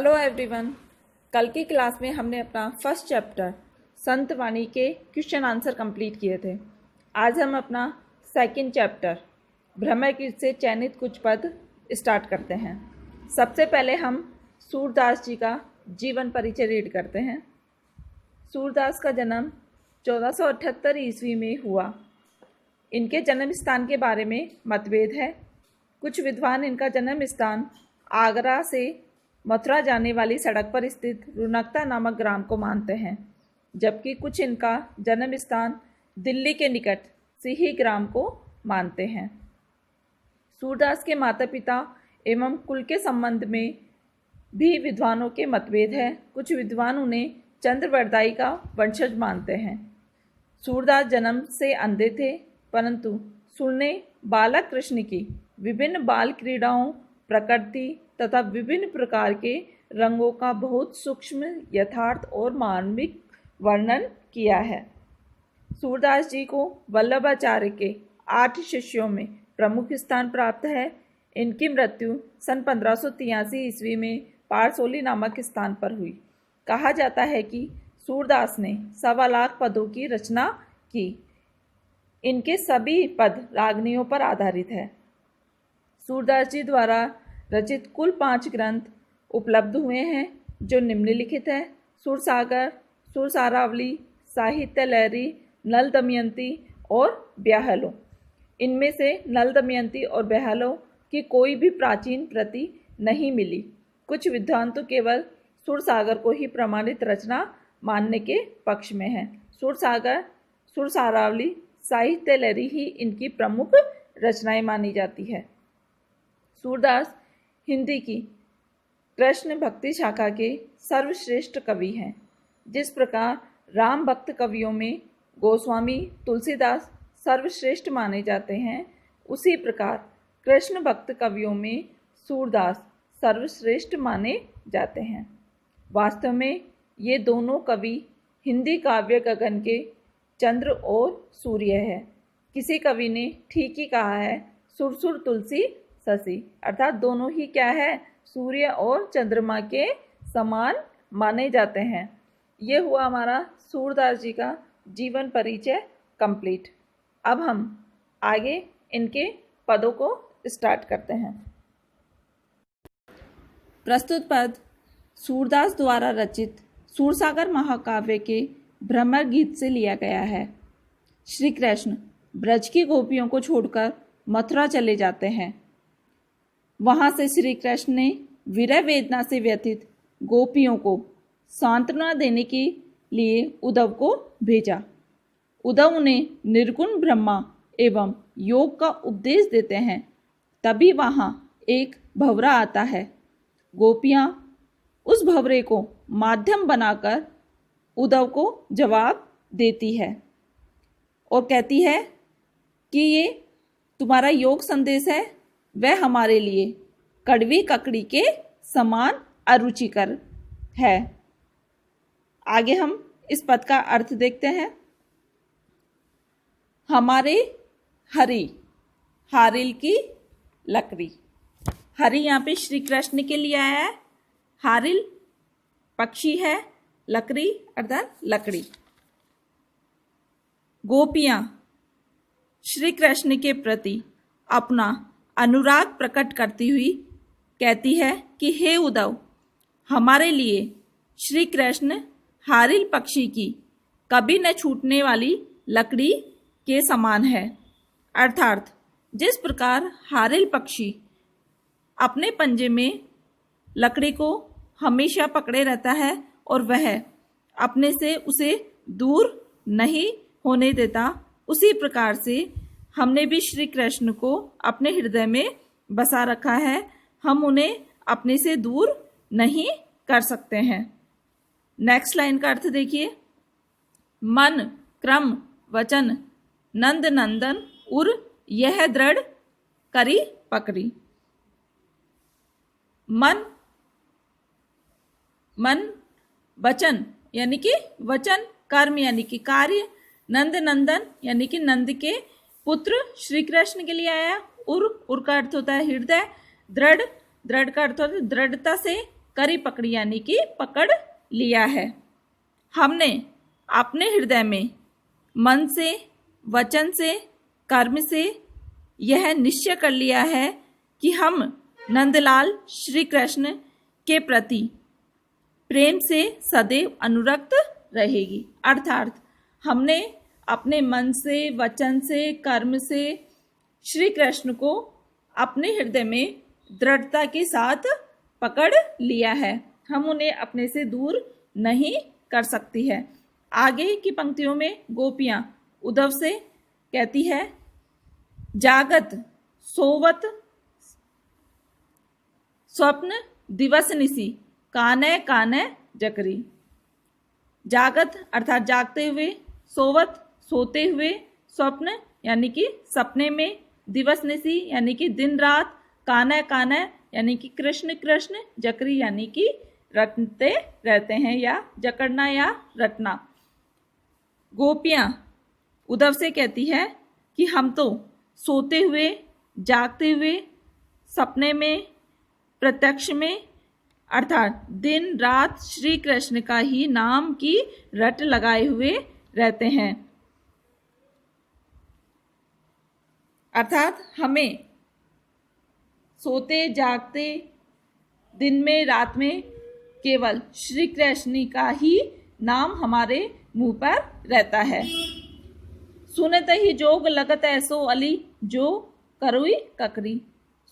Hello everyone. कल की class में हमने अपना फर्स्ट चैप्टर संत वाणी के क्वेश्चन आंसर कंप्लीट किए थे। आज हम अपना सेकंड चैप्टर भ्रमर गीत से चयनित कुछ पद स्टार्ट करते हैं। सबसे पहले हम सूरदास जी का जीवन परिचय रीड करते हैं। सूरदास का जन्म 1478 ईस्वी में हुआ। इनके जन्म स्थान के बारे में मतभेद है। कुछ विद्वान इनका जन्म स्थान आगरा से मथुरा जाने वाली सड़क पर स्थित रुनकता नामक ग्राम को मानते हैं, जबकि कुछ इनका जन्म स्थान दिल्ली के निकट सिही ग्राम को मानते हैं। सूरदास के माता पिता एवं कुल के संबंध में भी विद्वानों के मतभेद है। कुछ विद्वान उन्हें चंद्रवरदाई का वंशज मानते हैं। सूरदास जन्म से अंधे थे, परंतु सुरने बालक कृष्ण की विभिन्न बाल क्रीड़ाओं, प्रकृति तथा विभिन्न प्रकार के रंगों का बहुत सूक्ष्म, यथार्थ और मार्मिक वर्णन किया है। सूरदास जी को वल्लभाचार्य के 8 शिष्यों में प्रमुख स्थान प्राप्त है। इनकी मृत्यु सन 1583 ईस्वी में पारसोली नामक स्थान पर हुई। कहा जाता है कि सूरदास ने 1.25 लाख पदों की रचना की। इनके सभी पद रागनियों पर आधारित है। सूरदास जी द्वारा रचित कुल 5 ग्रंथ उपलब्ध हुए हैं, जो निम्नलिखित है: सुरसागर, सुरसारावली, साहित्य लहरी, नल दमयंती और ब्याहलो। इनमें से नल दमयंती और ब्याहलो की कोई भी प्राचीन प्रति नहीं मिली। कुछ विद्वान तो केवल सुरसागर को ही प्रमाणित रचना मानने के पक्ष में हैं। सुरसागर, सुरसारावली, साहित्य लहरी ही इनकी प्रमुख रचनाएं मानी जाती है। सूरदास हिंदी की कृष्ण भक्ति शाखा के सर्वश्रेष्ठ कवि हैं। जिस प्रकार राम भक्त कवियों में गोस्वामी, तुलसीदास सर्वश्रेष्ठ माने जाते हैं, उसी प्रकार कृष्ण भक्त कवियों में सूरदास सर्वश्रेष्ठ माने जाते हैं। वास्तव में ये दोनों कवि हिंदी काव्य गगन के चंद्र और सूर्य है। किसी कवि ने ठीक ही कहा है, सुरसुर तुलसी शशि, अर्थात दोनों ही क्या है, सूर्य और चंद्रमा के समान माने जाते हैं। ये हुआ हमारा सूरदास जी का जीवन परिचय कंप्लीट। अब हम आगे इनके पदों को स्टार्ट करते हैं। प्रस्तुत पद सूरदास द्वारा रचित सूरसागर महाकाव्य के भ्रमर गीत से लिया गया है। श्री कृष्ण ब्रज की गोपियों को छोड़कर मथुरा चले जाते हैं। वहां से श्री कृष्ण ने विरह वेदना से व्यथित गोपियों को सांत्वना देने के लिए उद्धव को भेजा। उद्धव उन्हें निर्गुण ब्रह्मा एवं योग का उपदेश देते हैं। तभी वहां एक भंवरा आता है। गोपियां उस भंवरे को माध्यम बनाकर उद्धव को जवाब देती है और कहती है कि ये तुम्हारा योग संदेश है, वह हमारे लिए कड़वी ककड़ी के समान अरुचिकर है। आगे हम इस पद का अर्थ देखते हैं। हमारे हरि, हारिल की लकड़ी। हरि यहाँ पे श्री कृष्ण के लिए आया है। हारिल पक्षी है, लकड़ी अर्थात लकड़ी। गोपियां श्री कृष्ण के प्रति अपना अनुराग प्रकट करती हुई कहती है कि हे उद्धव, हमारे लिए श्री कृष्ण हारिल पक्षी की कभी न छूटने वाली लकड़ी के समान है। अर्थात जिस प्रकार हारिल पक्षी अपने पंजे में लकड़ी को हमेशा पकड़े रहता है और वह अपने से उसे दूर नहीं होने देता, उसी प्रकार से हमने भी श्री कृष्ण को अपने हृदय में बसा रखा है। हम उन्हें अपने से दूर नहीं कर सकते हैं। नेक्स्ट लाइन का अर्थ देखिए। मन, क्रम, वचन, नंद नंदन उर यह दृढ़ करी पकड़ी। मन, वचन यानी कि वचन, कर्म यानी कि कार्य, नंद नंदन यानी कि नंद के पुत्र श्री कृष्ण के लिए आया। उर का अर्थ होता है हृदय, दृढ़ का अर्थ होता है दृढ़ता से करी पकड़ी यानी कि पकड़ लिया है। हमने अपने हृदय में मन से, वचन से, कर्म से यह निश्चय कर लिया है कि हम नंदलाल श्री कृष्ण के प्रति प्रेम से सदैव अनुरक्त रहेगी। अर्थात हमने अपने मन से, वचन से, कर्म से श्री कृष्ण को अपने हृदय में दृढ़ता के साथ पकड़ लिया है। हम उन्हें अपने से दूर नहीं कर सकती है। आगे की पंक्तियों में गोपियां उद्धव से कहती है, जागत सोवत स्वप्न दिवस निसी काने काने जकरी। जागत अर्थात जागते हुए, सोवत सोते हुए, स्वप्न यानी कि सपने में, दिवस निसी यानी कि दिन रात, काने काने यानी कि कृष्ण कृष्ण, जकरी यानी कि रटते रहते हैं या जकड़ना या रटना। गोपियां उद्धव से कहती है कि हम तो सोते हुए, जागते हुए, सपने में, प्रत्यक्ष में अर्थात दिन रात श्री कृष्ण का ही नाम की रट लगाए हुए रहते हैं। अर्थात हमें सोते जागते, दिन में रात में केवल श्री कृष्ण का ही नाम हमारे मुंह पर रहता है। सुनत ही जोग लगत ऐसो अली जो करुई ककरी।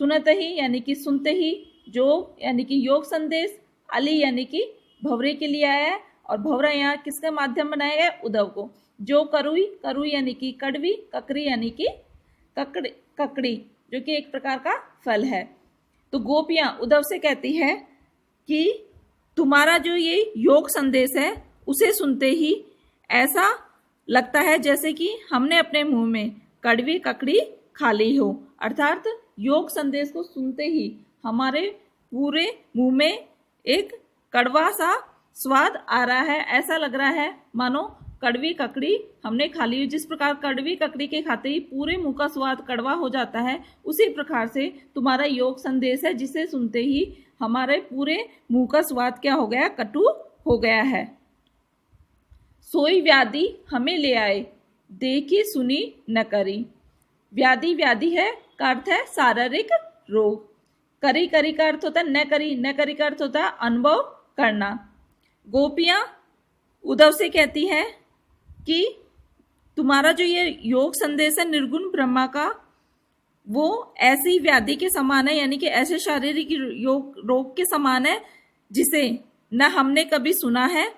सुनत ही यानी कि सुनते ही, जोग यानी कि योग संदेश, अली यानी कि भंवरे के लिए आया है और भंवरा यहाँ किसके माध्यम बनाया गया? उद्धव को। जो करुई, करुई यानी कि कड़वी, ककरी यानी कि ककड़ी जो कि एक प्रकार का फल है। तो गोपियां उद्धव से कहती है कि तुम्हारा जो ये योग संदेश है उसे सुनते ही ऐसा लगता है जैसे कि हमने अपने मुंह में कड़वी ककड़ी खा ली हो। अर्थात योग संदेश को सुनते ही हमारे पूरे मुंह में एक कड़वा सा स्वाद आ रहा है। ऐसा लग रहा है मानो कड़वी ककड़ी हमने खा ली। जिस प्रकार कड़वी ककड़ी के खाते ही पूरे मुंह का स्वाद कड़वा हो जाता है, उसी प्रकार से तुम्हारा योग संदेश है जिसे सुनते ही हमारे पूरे मुंह का स्वाद क्या हो गया? कटु हो गया है। सोई व्याधि हमें ले आए, देखी सुनी न करी। व्याधि, व्याधि है का अर्थ है शारीरिक रोग। करी, करी का अर्थ होता है न करी, न करी का अर्थ होता है अनुभव करना। गोपियां उद्धव से कहती है कि तुम्हारा जो ये योग संदेश है निर्गुण ब्रह्मा का, वो ऐसी व्याधि के समान है, यानी कि ऐसे शारीरिक रोग के समान है जिसे न हमने कभी सुना है,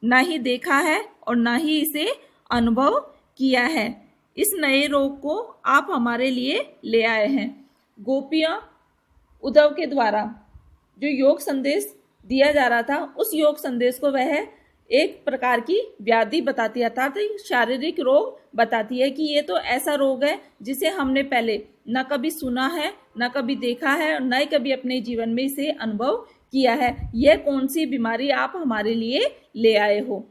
न ही देखा है और न ही इसे अनुभव किया है। इस नए रोग को आप हमारे लिए ले आए हैं। गोपियां उद्धव के द्वारा जो योग संदेश दिया जा रहा था, उस योग संदेश को वह एक प्रकार की व्याधि बताती है, अर्थात शारीरिक रोग बताती है कि ये तो ऐसा रोग है जिसे हमने पहले न कभी सुना है, न कभी देखा है और न ही कभी अपने जीवन में इसे अनुभव किया है। यह कौन सी बीमारी आप हमारे लिए ले आए हो?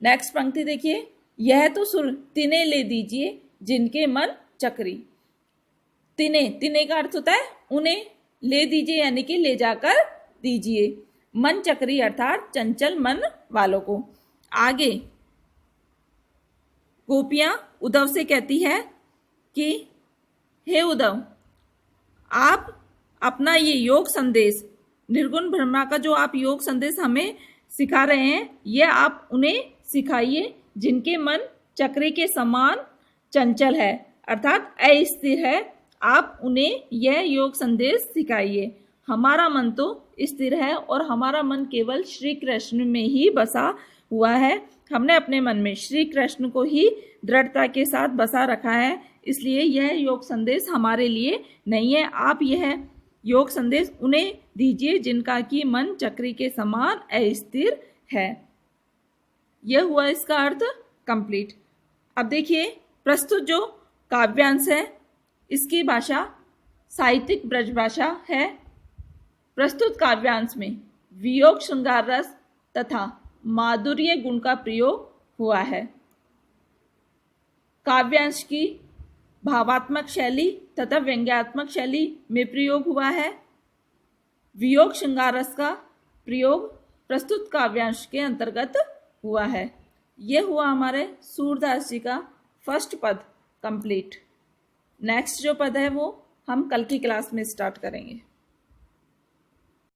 नेक्स्ट पंक्ति देखिए, यह तो सुर तिने ले दीजिए जिनके मन चक्री। तिने, तिने का अर्थ होता है उन्हें, ले दीजिए यानी कि ले जाकर दीजिए। मन चक्री अर्थात चंचल मन वालों को। आगे गोपियां उद्धव से कहती है कि हे उद्धव, आप अपना ये योग संदेश, निर्गुण ब्रह्मा का जो आप योग संदेश हमें सिखा रहे हैं, यह आप उन्हें सिखाइए जिनके मन चक्री के समान चंचल है, अर्थात अस्थिर है। आप उन्हें यह योग संदेश सिखाइए। हमारा मन तो स्थिर है और हमारा मन केवल श्री कृष्ण में ही बसा हुआ है। हमने अपने मन में श्री कृष्ण को ही दृढ़ता के साथ बसा रखा है, इसलिए यह योग संदेश हमारे लिए नहीं है। आप यह योग संदेश उन्हें दीजिए जिनका कि मन चक्री के समान अस्थिर है। यह हुआ इसका अर्थ कंप्लीट। अब देखिए प्रस्तुत जो काव्यांश है इसकी भाषा साहित्यिक ब्रज भाषा है। प्रस्तुत काव्यांश में वियोग श्रृंगार रस तथा माधुर्य गुण का प्रयोग हुआ है। काव्यांश की भावात्मक शैली तथा व्यंग्यात्मक शैली में प्रयोग हुआ है। वियोग श्रृंगार रस का प्रयोग प्रस्तुत काव्यांश के अंतर्गत हुआ है। ये हुआ हमारे सूरदास जी का फर्स्ट पद कंप्लीट। नेक्स्ट जो पद है वो हम कल की क्लास में स्टार्ट करेंगे।